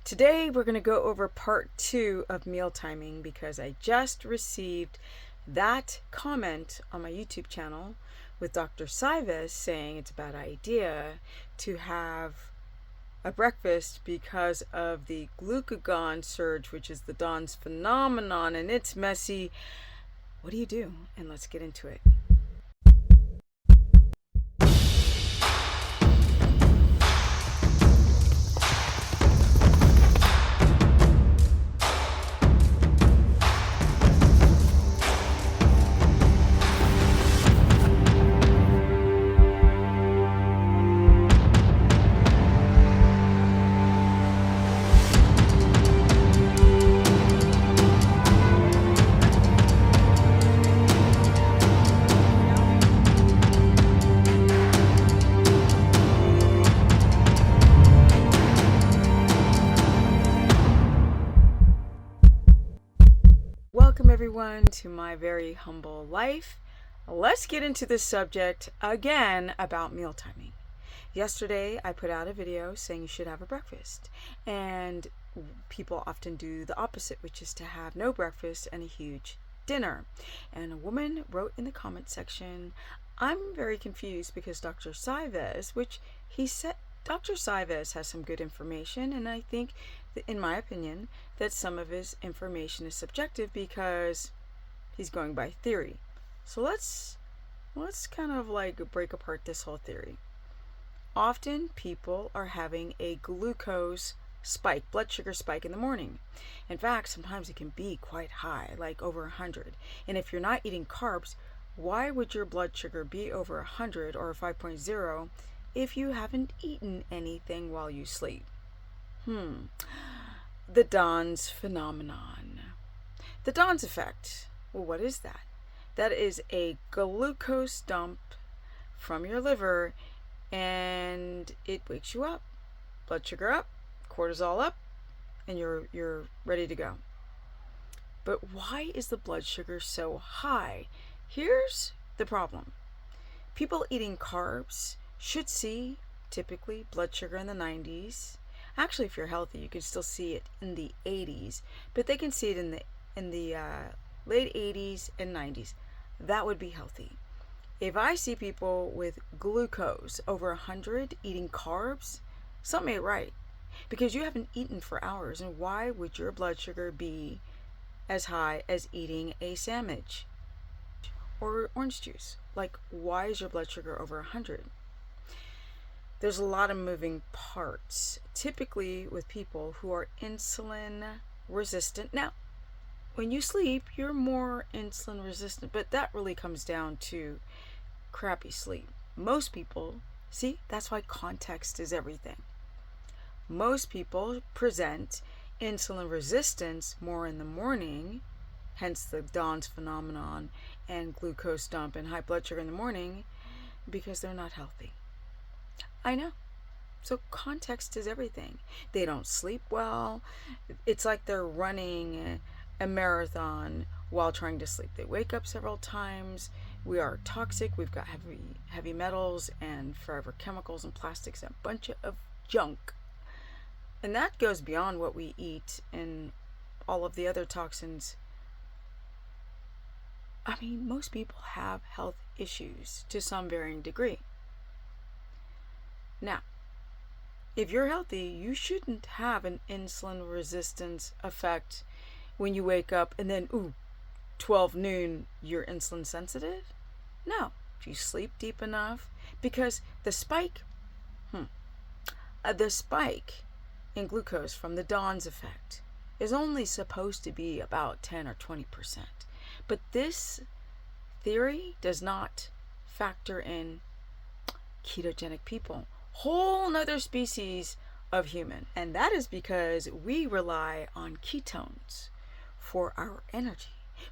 Today we're going to go over part 2 of meal timing because I just received that comment on my YouTube channel with Dr. Sives saying it's a bad idea to have a breakfast because of the glucagon surge, which is the Dawn's phenomenon, and it's messy. What do you do? And let's get into it. Welcome everyone to my very humble life. Let's get into this subject again about meal timing. Yesterday I put out a video saying you should have a breakfast, and people often do the opposite, which is to have no breakfast and a huge dinner. And a woman wrote in the comment section, I'm very confused because Dr. Sives, which he said, Dr. Sives has some good information, and I think, in my opinion, that some of his information is subjective because he's going by theory. So let's kind of like break apart this whole theory. Often people are having a glucose spike, blood sugar spike in the morning. In fact, sometimes it can be quite high, like over 100. And if you're not eating carbs, why would your blood sugar be over 100 or 5.0 if you haven't eaten anything while you sleep? The Dawn's phenomenon. The Dawn's effect. Well, what is that? That is a glucose dump from your liver, and it wakes you up. Blood sugar up, cortisol up, and you're ready to go. But why is the blood sugar so high? Here's the problem. People eating carbs should see typically blood sugar in the 90s. Actually, if you're healthy, you can still see it in the 80s, but they can see it in the late 80s and 90s. That would be healthy. If I see people with glucose over 100 eating carbs, something ain't right, because you haven't eaten for hours. And why would your blood sugar be as high as eating a sandwich or orange juice? Like, why is your blood sugar over 100? There's a lot of moving parts, typically with people who are insulin resistant. Now, when you sleep, you're more insulin resistant, but that really comes down to crappy sleep. Most people, see, that's why context is everything. Most people present insulin resistance more in the morning, hence the Dawn's phenomenon and glucose dump and high blood sugar in the morning, because they're not healthy. I know. So context is everything. They don't sleep well. It's like they're running a marathon while trying to sleep. They wake up several times. We are toxic. We've got heavy metals and forever chemicals and plastics and a bunch of junk. And that goes beyond what we eat and all of the other toxins. I mean, most people have health issues to some varying degree. Now, if you're healthy, you shouldn't have an insulin resistance effect when you wake up and then, 12 noon, you're insulin sensitive. No, if you sleep deep enough, because the spike in glucose from the Dawn's effect is only supposed to be about 10 or 20%. But this theory does not factor in ketogenic people. Whole nother species of human, and that is because we rely on ketones for our energy.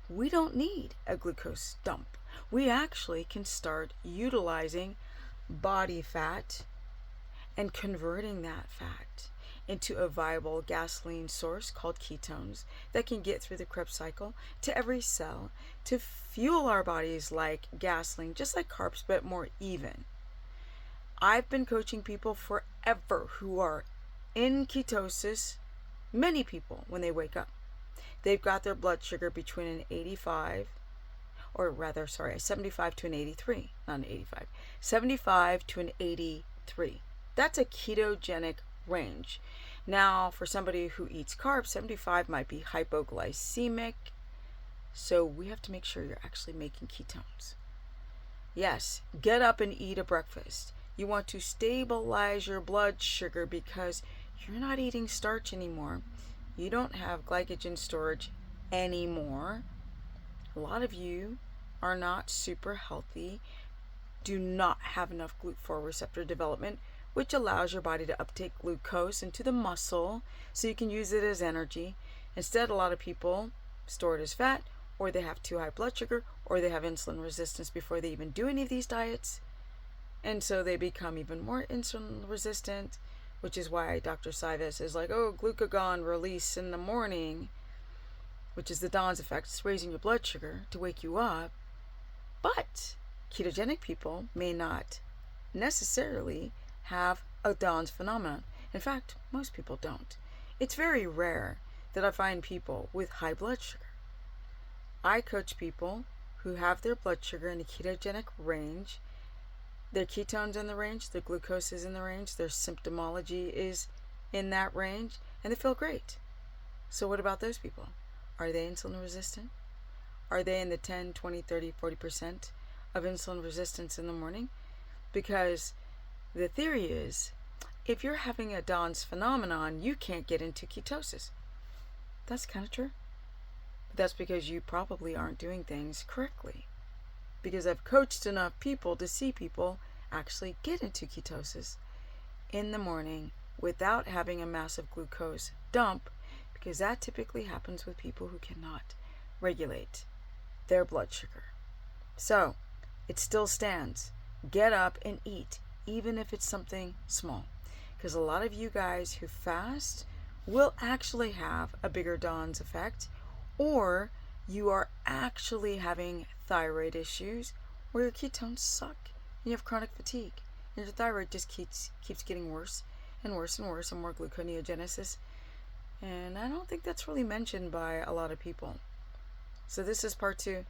We don't need a glucose dump. We actually can start utilizing body fat and converting that fat into a viable gasoline source called ketones that can get through the Krebs cycle to every cell to fuel our bodies like gasoline, just like carbs, but more even. I've been coaching people forever who are in ketosis many people, when they wake up, they've got their blood sugar between an 85, or rather, sorry, a 75 to an 83, not an 85, 75 to an 83. That's a ketogenic range. Now, for somebody who eats carbs, 75 might be hypoglycemic, so we have to make sure you're actually making ketones. Yes, get up and eat a breakfast. You want to stabilize your blood sugar because you're not eating starch anymore. You don't have glycogen storage anymore. A lot of you are not super healthy, do not have enough GLUT4 receptor development, which allows your body to uptake glucose into the muscle so you can use it as energy. Instead, a lot of people store it as fat, or they have too high blood sugar, or they have insulin resistance before they even do any of these diets. And so they become even more insulin resistant, which is why Dr. Sivas is like, oh, glucagon release in the morning, which is the Dawn's effect. It's raising your blood sugar to wake you up. But ketogenic people may not necessarily have a Dawn's phenomenon. In fact, most people don't. It's very rare that I find people with high blood sugar. I coach people who have their blood sugar in the ketogenic range, their ketones in the range, their glucose is in the range, their symptomology is in that range, and they feel great. So what about those people? Are they insulin resistant? Are they in the 10, 20, 30, 40% of insulin resistance in the morning? Because the theory is, if you're having a Dawn's phenomenon, you can't get into ketosis. That's kind of true. But that's because you probably aren't doing things correctly. Because I've coached enough people to see people actually get into ketosis in the morning without having a massive glucose dump, because that typically happens with people who cannot regulate their blood sugar. So, it still stands. Get up and eat, even if it's something small. Because a lot of you guys who fast will actually have a bigger Dawn's effect, or you are actually having thyroid issues where your ketones suck and you have chronic fatigue and your thyroid just keeps getting worse and worse and worse and more gluconeogenesis. And I don't think that's really mentioned by a lot of people. So this is part 2.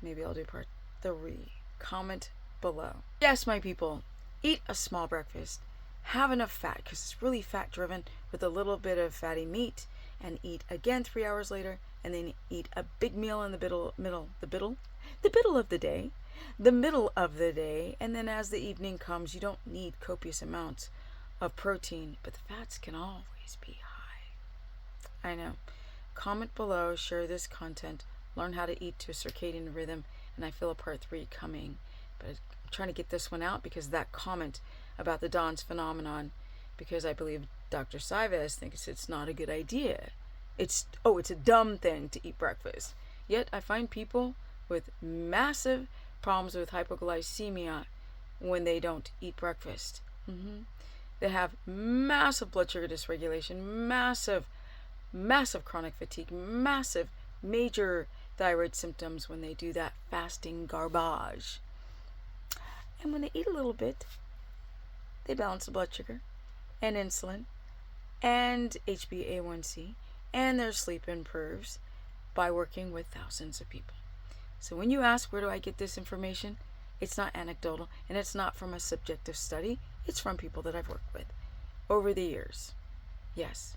Maybe I'll do part 3. Comment below. Yes, my people, eat a small breakfast. Have enough fat, because it's really fat driven, with a little bit of fatty meat, and eat again 3 hours later, and then eat a big meal in the middle of the day, and then as the evening comes, you don't need copious amounts of protein, but the fats can always be high. I know. Comment below, share this content, learn how to eat to a circadian rhythm, and I feel a part 3 coming. But I'm trying to get this one out because that comment about the Dawn's phenomenon, because I believe Dr. Sivas thinks it's not a good idea. It's a dumb thing to eat breakfast. Yet I find people with massive problems with hypoglycemia when they don't eat breakfast. They have massive blood sugar dysregulation, massive chronic fatigue, major thyroid symptoms when they do that fasting garbage. And when they eat a little bit, they balance the blood sugar and insulin and HbA1c, and their sleep improves by working with thousands of people. So when you ask, where do I get this information? It's not anecdotal, and it's not from a subjective study. It's from people that I've worked with over the years. Yes.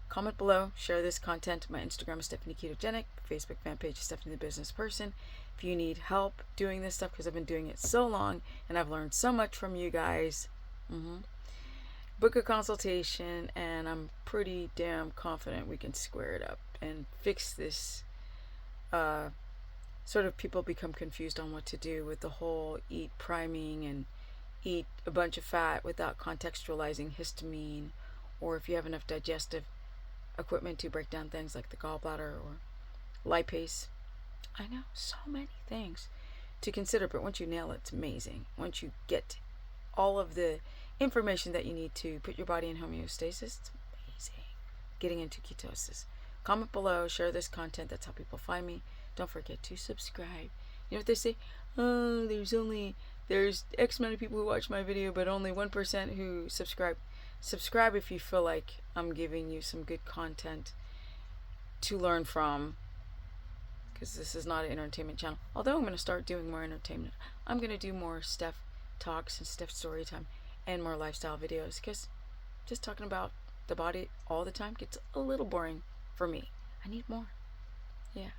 Comment below, share this content. My Instagram is Stephanie Ketogenic, Facebook fan page is Stephanie the Business Person. If you need help doing this stuff, because I've been doing it so long and I've learned so much from you guys, book a consultation, and I'm pretty damn confident we can square it up and fix this. Sort of people become confused on what to do with the whole eat priming and eat a bunch of fat without contextualizing histamine, or if you have enough digestive equipment to break down things like the gallbladder or lipase. I know, so many things to consider, but once you nail it, it's amazing. Once you get all of the information that you need to put your body in homeostasis, it's amazing. Getting into ketosis. Comment below, share this content. That's how people find me. Don't forget to subscribe. You know what they say? Oh, there's X amount of people who watch my video, but only 1% who subscribe. Subscribe if you feel like I'm giving you some good content to learn from, because this is not an entertainment channel. Although I'm going to start doing more entertainment. I'm going to do more Steph talks and Steph story time and more lifestyle videos, because just talking about the body all the time gets a little boring for me. I need more. Yeah.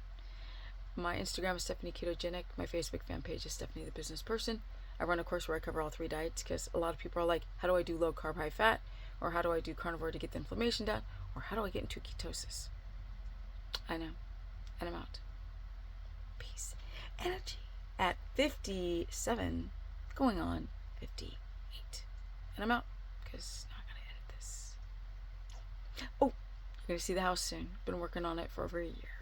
My Instagram is Stephanie Ketogenic. My Facebook fan page is Stephanie the Business Person. I run a course where I cover all 3 diets, because a lot of people are like, how do I do low carb, high fat? Or how do I do carnivore to get the inflammation down? Or how do I get into ketosis? I know. And I'm out. Peace. Energy at 57, going on 58. And I'm out, because now I gotta edit this. Oh, you're gonna see the house soon. Been working on it for over a year.